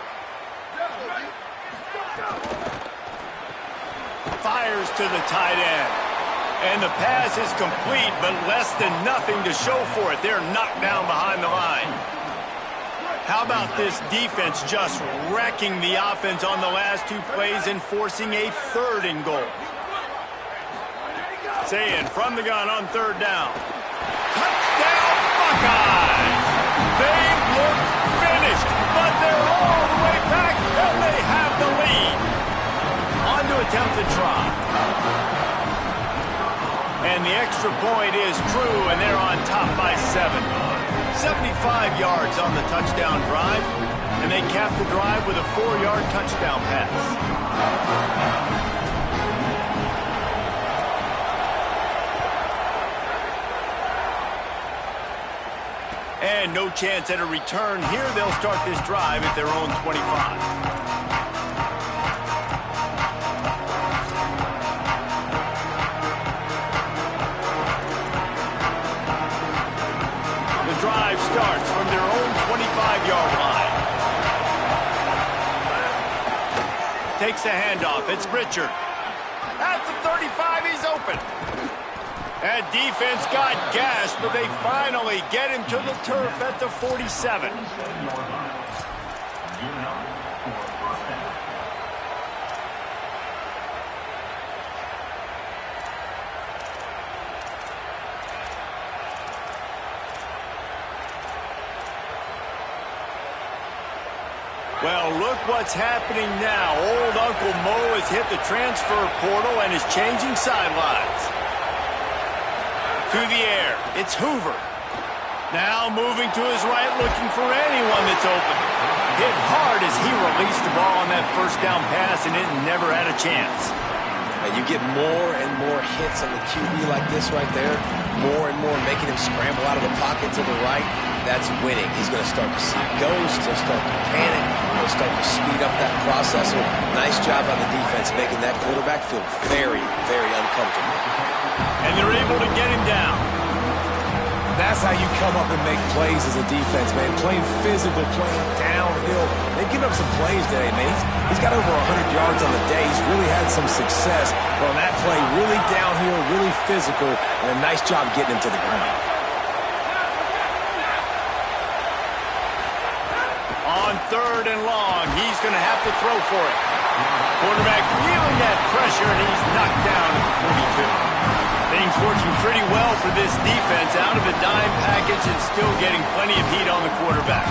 Fires to the tight end. And the pass is complete, but less than nothing to show for it. They're knocked down behind the line. How about this defense just wrecking the offense on the last 2 plays and forcing a 3rd and goal? Saying from the gun on 3rd down. Touchdown, Buckeyes! They look finished, but they're all the way back, and they have the lead. On to attempt the try. And the extra point is true, and they're on top by 7. 75 yards on the touchdown drive, and they cap the drive with a 4-yard touchdown pass. And no chance at a return here. They'll start this drive at their own 25. Drive starts from their own 25-yard line. Takes the handoff. It's Richard. At the 35, he's open. That defense got gashed, but they finally get him to the turf at the 47. Well, look what's happening now. Old Uncle Mo has hit the transfer portal and is changing sidelines. To the air. It's Hoover. Now moving to his right, looking for anyone that's open. Hit hard as he released the ball on that first down pass, and it never had a chance. And you get more and more hits on the QB like this right there, more and more making him scramble out of the pocket to the right. That's winning. He's going to start to see ghosts. He'll start to panic. He'll start to speed up that process. So nice job by the defense making that quarterback feel very, very uncomfortable. And they're able to get him down. That's how you come up and make plays as a defense, man. Playing physical, playing downhill. They've given up some plays today, man. He's got over 100 yards on the day. He's really had some success. But on that play, really downhill, really physical, and a nice job getting him to the ground. On 3rd and long, he's going to have to throw for it. Quarterback feeling that pressure, and he's knocked down at the 42. Things working pretty well for this defense. Out of a dime package and still getting plenty of heat on the quarterback.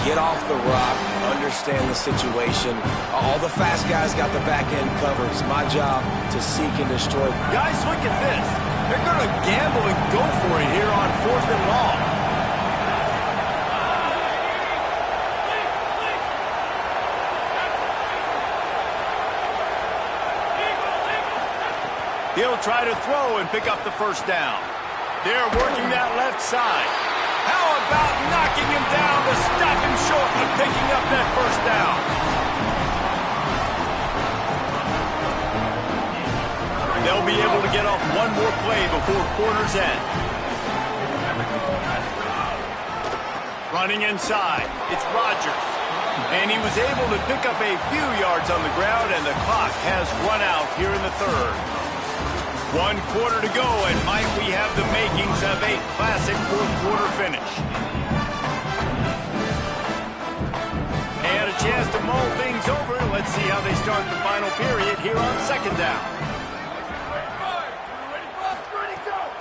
Get off the rock, understand the situation. All the fast guys got the back end covered. It's my job to seek and destroy. Guys, look at this. They're going to gamble and go for it here on 4th and long. He'll try to throw and pick up the first down. They're working that left side. How about knocking him down to stop him short of picking up that first down? They'll be able to get off one more play before quarter's end. Running inside, it's Rodgers. And he was able to pick up a few yards on the ground, and the clock has run out here in the 3rd. 1 quarter to go, and might we have the makings of a classic 4th quarter finish. They had a chance to mull things over. Let's see how they start the final period here on 2nd down.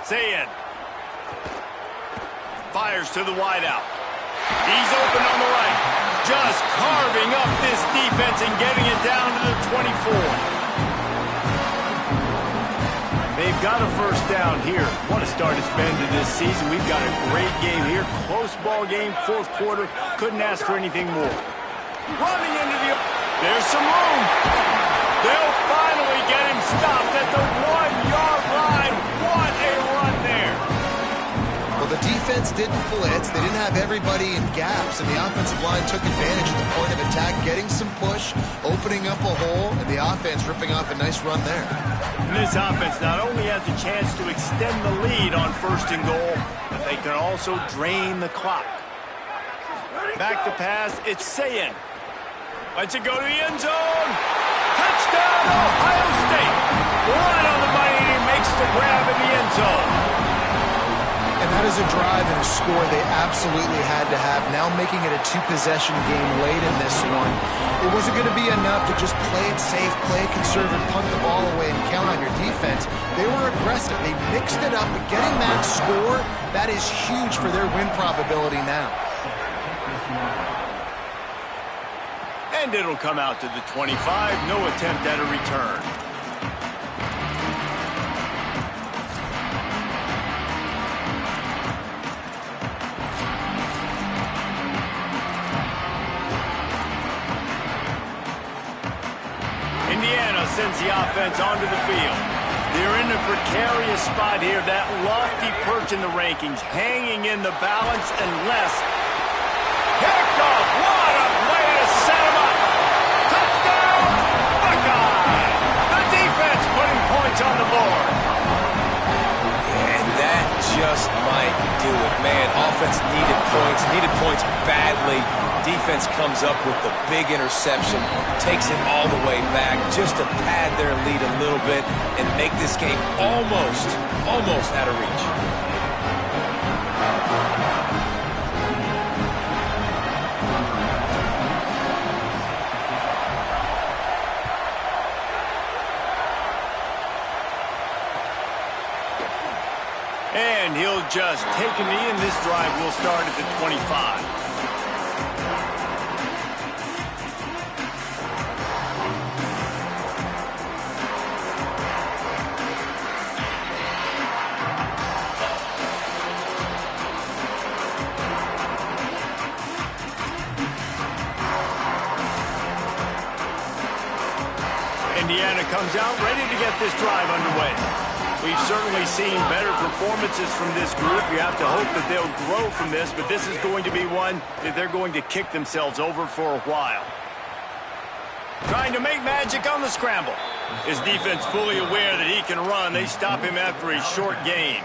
Sayin fires to the wideout. He's open on the right. Just carving up this defense and getting it down to the 24. They've got a first down here. What a start it's been to this season. We've got a great game here. Close ball game, 4th quarter. Couldn't ask for anything more. Running into the... There's some room. They'll finally get him stopped at the 1-yard line. What a run there. Well, the defense didn't blitz. They didn't have everybody in gaps, and the offensive line took advantage of the point of attack, getting some push, opening up a hole, and the offense ripping off a nice run there. And this offense not only has a chance to extend the lead on 1st and goal, but they can also drain the clock. Back to pass, it's Sayin. Lets it go to the end zone. Touchdown, Ohio State. Right on the money, and he makes the grab in the end zone. And that is a drive and a score they absolutely had to have. Now making it a 2-possession game late in this one. It wasn't going to be enough to just play it safe, play it conservative, punt the ball away, and count on your defense. They were aggressive. They mixed it up, but getting that score, that is huge for their win probability now. And it'll come out to the 25. No attempt at a return. Sends the offense onto the field. They're in a precarious spot here. That lofty perch in the rankings, hanging in the balance unless... Picked off! What a way to set him up! Touchdown! Buckeye! The defense putting points on the board. And that just might do it. Man, offense needed points badly. Defense comes up with the big interception, takes it all the way back just to pad their lead a little bit and make this game almost out of reach. And he'll just take a knee, and this drive will start at the 25. Indiana comes out ready to get this drive underway. We've certainly seen better performances from this group. You have to hope that they'll grow from this, but this is going to be one that they're going to kick themselves over for a while. Trying to make magic on the scramble. His defense fully aware that he can run. They stop him after a short gain.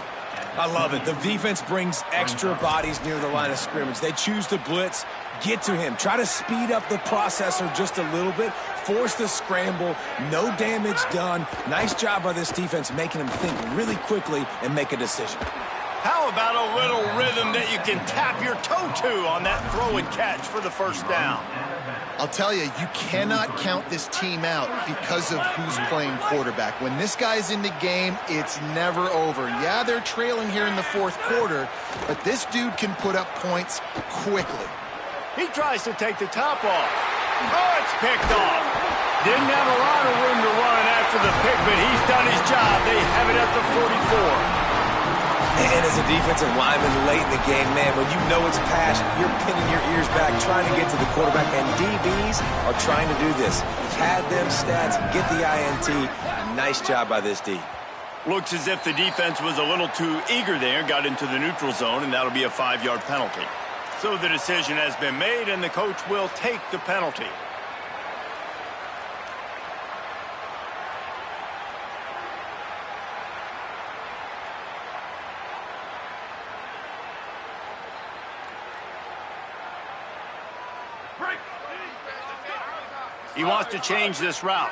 I love it. The defense brings extra bodies near the line of scrimmage. They choose to blitz, get to him, try to speed up the processor just a little bit, force the scramble, no damage done. Nice job by this defense making him think really quickly and make a decision. How about a little rhythm that you can tap your toe to on that throw and catch for the first down? I'll tell you, you cannot count this team out because of who's playing quarterback. When this guy's in the game, it's never over. Yeah, they're trailing here in the fourth quarter, but this dude can put up points quickly. He tries to take the top off. Oh, it's picked off. Didn't have a lot of room to run after the pick, but he's done his job. They have it at the 44. And as a defensive lineman late in the game, man, when you know it's pass, you're pinning your ears back, trying to get to the quarterback, and DBs are trying to do this. Pad them stats, get the INT. Nice job by this D. Looks as if the defense was a little too eager there, got into the neutral zone, and that'll be a 5-yard penalty. So the decision has been made, and the coach will take the penalty. He wants to change this route.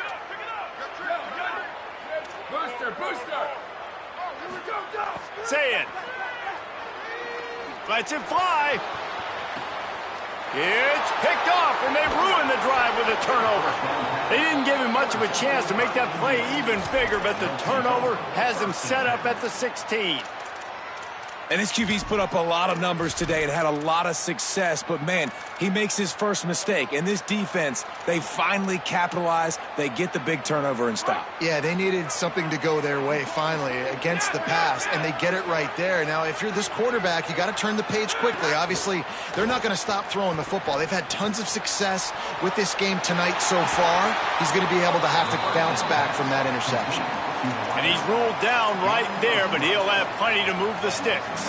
Booster. Say it. Lets it fly. It's picked off, and they ruined the drive with a turnover. They didn't give him much of a chance to make that play even bigger, but the turnover has him set up at the 16. And his QB's put up a lot of numbers today and had a lot of success, but man, he makes his first mistake. And this defense, they finally capitalize. They get the big turnover and stop. Yeah, they needed something to go their way finally against the pass, and they get it right there. Now, if you're this quarterback, you got to turn the page quickly. Obviously, they're not going to stop throwing the football. They've had tons of success with this game tonight so far. He's going to be able to have to bounce back from that interception. And he's ruled down right there, but he'll have plenty to move the sticks.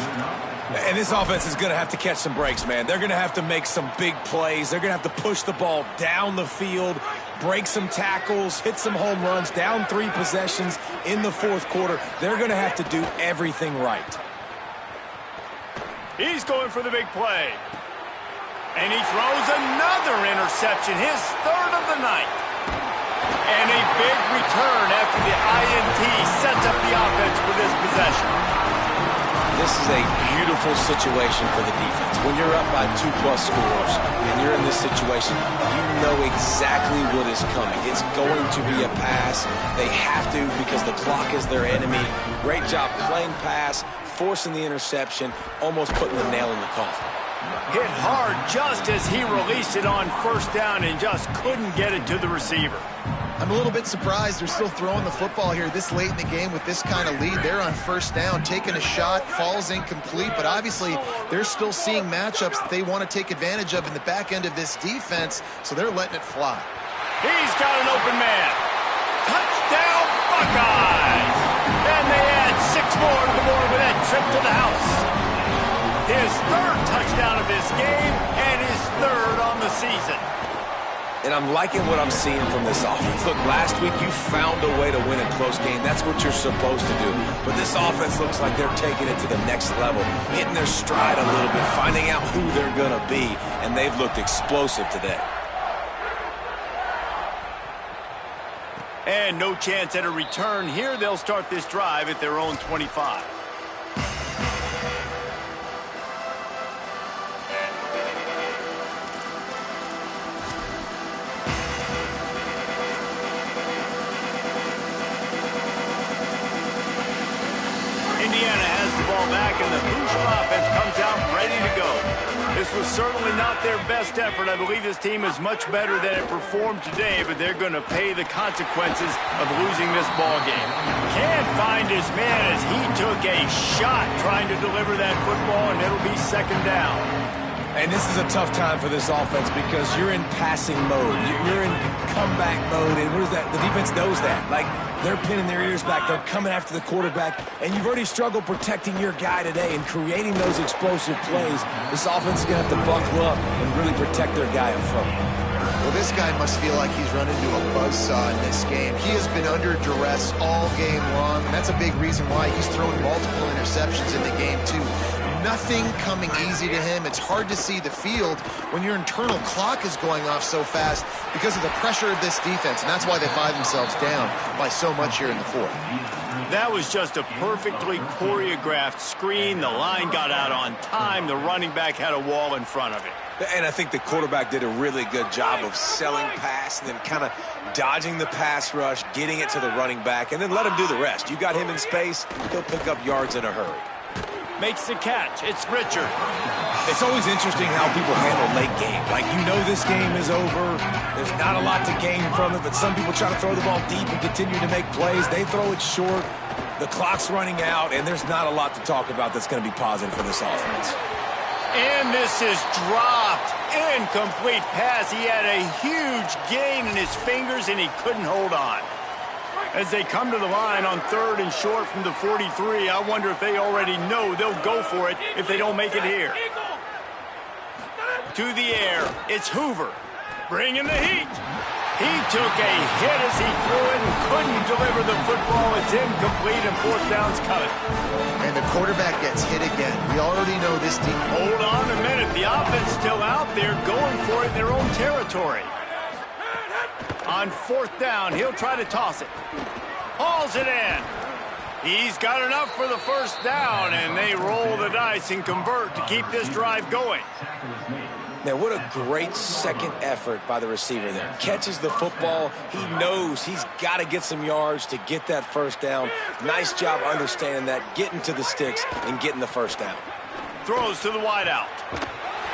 And this offense is going to have to catch some breaks, man. They're going to have to make some big plays. They're going to have to push the ball down the field, break some tackles, hit some home runs, down 3 possessions in the fourth quarter. They're going to have to do everything right. He's going for the big play. And he throws another interception, his 3rd of the night. And a big return after the INT sets up the offense for this possession. This is a beautiful situation for the defense. When you're up by 2+ scores and you're in this situation, you know exactly what is coming. It's going to be a pass. They have to because the clock is their enemy. Great job playing pass, forcing the interception, almost putting the nail in the coffin. Hit hard just as he released it on first down and just couldn't get it to the receiver. I'm a little bit surprised they're still throwing the football here this late in the game with this kind of lead. They're on first down, taking a shot, falls incomplete, but obviously they're still seeing matchups that they want to take advantage of in the back end of this defense, so they're letting it fly. He's got an open man. Touchdown, Buckeyes! And they add 6 more to the board with that trip to the house. His 3rd touchdown of this game and his 3rd on the season. And I'm liking what I'm seeing from this offense. Look, last week you found a way to win a close game. That's what you're supposed to do. But this offense looks like they're taking it to the next level, hitting their stride a little bit, finding out who they're going to be, and they've looked explosive today. And no chance at a return here. They'll start this drive at their own 25. Indiana has the ball back, and the Hoosier offense comes out ready to go. This was certainly not their best effort. I believe this team is much better than it performed today, but they're going to pay the consequences of losing this ball game. Can't find his man as he took a shot trying to deliver that football, and it'll be 2nd down. And this is a tough time for this offense because you're in passing mode. You're in comeback mode, and what is that? The defense knows that. Like, they're pinning their ears back. They're coming after the quarterback, and you've already struggled protecting your guy today and creating those explosive plays. This offense is going to have to buckle up and really protect their guy in front. Well, this guy must feel like he's run into a buzzsaw in this game. He has been under duress all game long, and that's a big reason why he's thrown multiple interceptions in the game, too. Nothing coming easy to him. It's hard to see the field when your internal clock is going off so fast because of the pressure of this defense, and that's why they find themselves down by so much here in the fourth. That was just a perfectly choreographed screen. The line got out on time. The running back had a wall in front of it. And I think the quarterback did a really good job of selling pass and then kind of dodging the pass rush, getting it to the running back, and then let him do the rest. You got him in space, he'll pick up yards in a hurry. Makes the catch. It's Richard. It's always interesting how people handle late game. Like, you know this game is over. There's not a lot to gain from it, but some people try to throw the ball deep and continue to make plays. They throw it short. The clock's running out, and there's not a lot to talk about that's going to be positive for this offense. And this is dropped. Incomplete pass. He had a huge gain in his fingers, and he couldn't hold on. As they come to the line on 3rd and short from the 43, I wonder if they already know they'll go for it if they don't make it here. To the air, it's Hoover, bringing the heat. He took a hit as he threw it and couldn't deliver the football. It's incomplete and 4th down's coming. And the quarterback gets hit again. We already know this deep. Hold on a minute. The offense still out there going for it in their own territory. On 4th down, he'll try to toss it. Hauls it in. He's got enough for the 1st down, and they roll the dice and convert to keep this drive going. Now, what a great second effort by the receiver there. Catches the football. He knows he's got to get some yards to get that 1st down. Nice job understanding that, getting to the sticks and getting the 1st down. Throws to the wideout.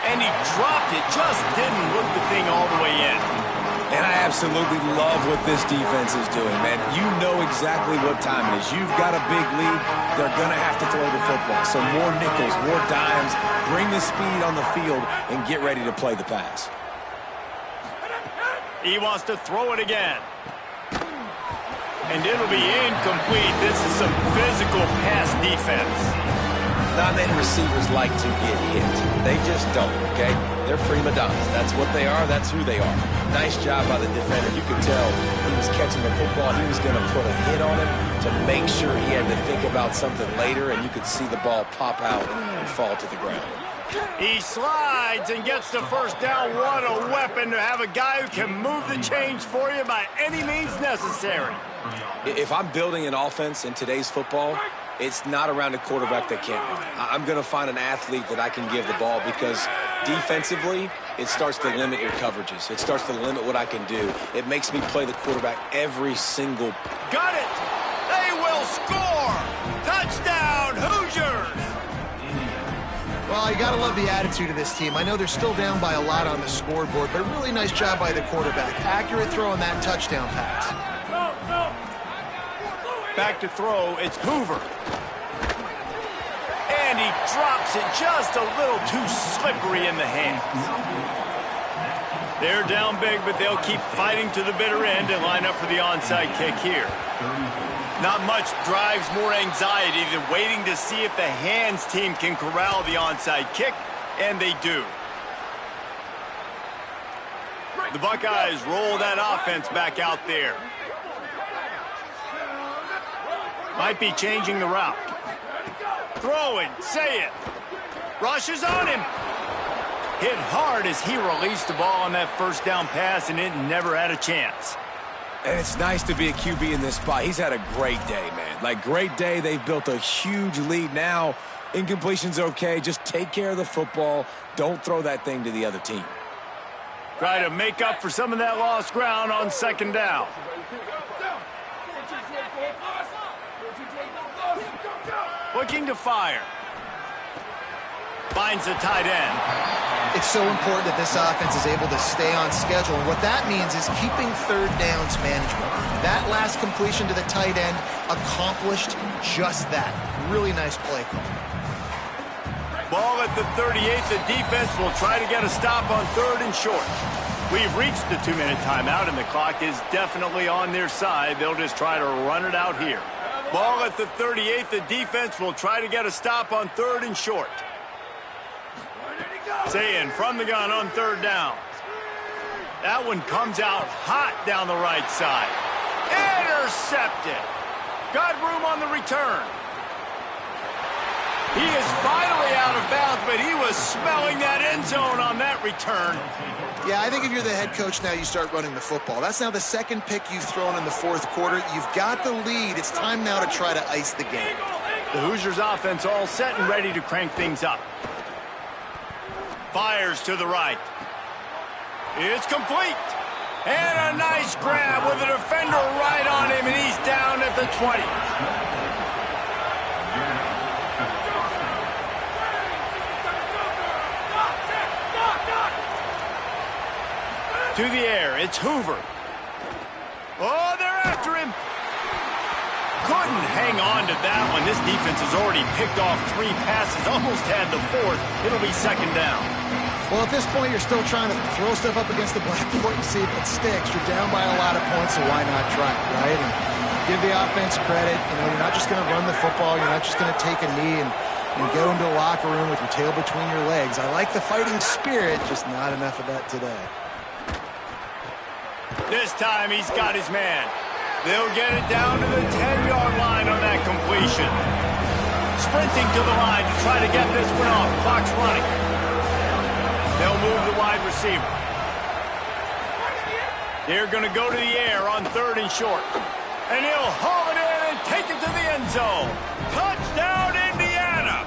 And he dropped it, just didn't look the thing all the way in. And I absolutely love what this defense is doing, man. You know exactly what time it is. You've got a big lead. They're going to have to throw the football. So more nickels, more dimes. Bring the speed on the field and get ready to play the pass. He wants to throw it again. And it'll be incomplete. This is some physical pass defense. Not many receivers like to get hit. They just don't, okay? They're prima donnas. That's what they are. That's who they are. Nice job by the defender. You could tell he was catching the football. He was going to put a hit on him to make sure he had to think about something later, and you could see the ball pop out and fall to the ground. He slides and gets the 1st down. What a weapon to have a guy who can move the chains for you by any means necessary. If I'm building an offense in today's football, it's not around a quarterback that can't run. I'm going to find an athlete that I can give the ball because defensively, it starts to limit your coverages. It starts to limit what I can do. It makes me play the quarterback every single. Got it! They will score! Touchdown, Hoosiers! Well, you got to love the attitude of this team. I know they're still down by a lot on the scoreboard, but a really nice job by the quarterback. Accurate throw on that touchdown pass. Back to throw, it's Hoover. And he drops it just a little too slippery in the hands. They're down big, but they'll keep fighting to the bitter end and line up for the onside kick here. Not much drives more anxiety than waiting to see if the hands team can corral the onside kick, and they do. The Buckeyes roll that offense back out there. Might be changing the route. Throwing, say it. Rushes on him. Hit hard as he released the ball on that 1st down pass, and it never had a chance. And it's nice to be a QB in this spot. He's had a great day, man. Like, great day. They've built a huge lead now. Incompletion's okay. Just take care of the football. Don't throw that thing to the other team. Try to make up for some of that lost ground on 2nd down. Looking to fire. Finds the tight end. It's so important that this offense is able to stay on schedule. And what that means is keeping 3rd downs management. That last completion to the tight end accomplished just that. Really nice play call. Ball at the 38. The defense will try to get a stop on 3rd and short. We've reached the 2-minute timeout, and the clock is definitely on their side. They'll just try to run it out here. Ball at the 38. The defense will try to get a stop on 3rd and short. Sayin from the gun on 3rd down. That one comes out hot down the right side. Intercepted. Got room on the return. He is finally out of bounds, but he was smelling that end zone on that return. Yeah, I think if you're the head coach now, you start running the football. That's now the 2nd pick you've thrown in the 4th quarter. You've got the lead. It's time now to try to ice the game. The Hoosiers offense all set and ready to crank things up. Fires to the right. It's complete. And a nice grab with a defender right on him, and he's down at the 20. To the air, it's Hoover. Oh, they're after him. Couldn't hang on to that one. This defense has already picked off 3 passes, almost had the 4th. It'll be 2nd down. Well, at this point, you're still trying to throw stuff up against the blackboard and see if it sticks. You're down by a lot of points, so why not try it, right? And give the offense credit. You know, you're not just going to run the football. You're not just going to take a knee and go into the locker room with your tail between your legs. I like the fighting spirit, just not enough of that today. This time he's got his man. They'll get it down to the 10-yard line on that completion. Sprinting to the line to try to get this one off. Clock's running. They'll move the wide receiver. They're going to go to the air on 3rd and short. And he'll haul it in and take it to the end zone. Touchdown, Indiana!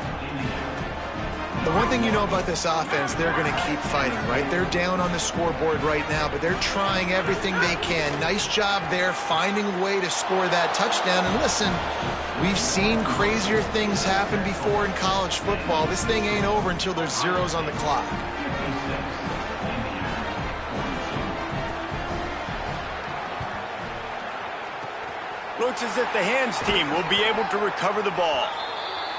The one thing you know about this offense, they're going to keep fighting, right? They're down on the scoreboard right now, but they're trying everything they can. Nice job there, finding a way to score that touchdown. And listen, we've seen crazier things happen before in college football. This thing ain't over until there's zeros on the clock. Looks as if the hands team will be able to recover the ball.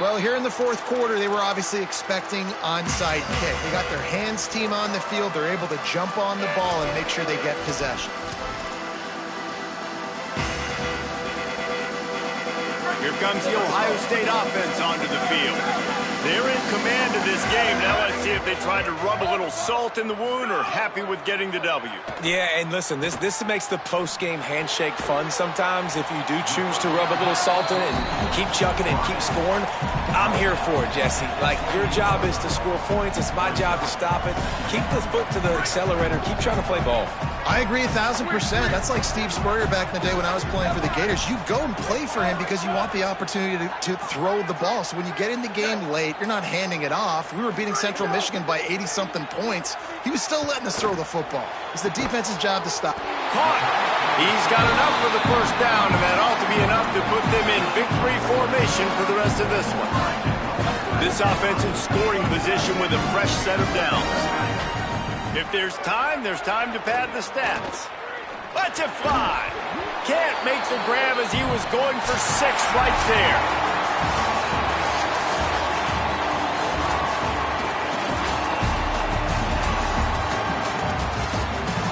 Well, here in the 4th quarter, they were obviously expecting onside kick. They got their hands team on the field. They're able to jump on the ball and make sure they get possession. Here comes the Ohio State offense onto the field. They're in command of this game. Now let's see if they try to rub a little salt in the wound or happy with getting the W. Yeah, and listen, this makes the post-game handshake fun sometimes. If you do choose to rub a little salt in it and keep chucking and keep scoring, I'm here for it, Jesse. Like, your job is to score points. It's my job to stop it. Keep the foot to the accelerator. Keep trying to play ball. I agree 1,000%. That's like Steve Spurrier back in the day when I was playing for the Gators. You go and play for him because you want the opportunity to throw the ball. So when you get in the game late, you're not handing it off. We were beating Central Michigan by 80-something points. He was still letting us throw the football. It's the defense's job to stop. Caught. He's got enough for the 1st down, and that ought to be enough to put them in victory formation for the rest of this one. This offense in scoring position with a fresh set of downs. If there's time to pad the stats. Let's it fly. Can't make the grab as he was going for 6 right there.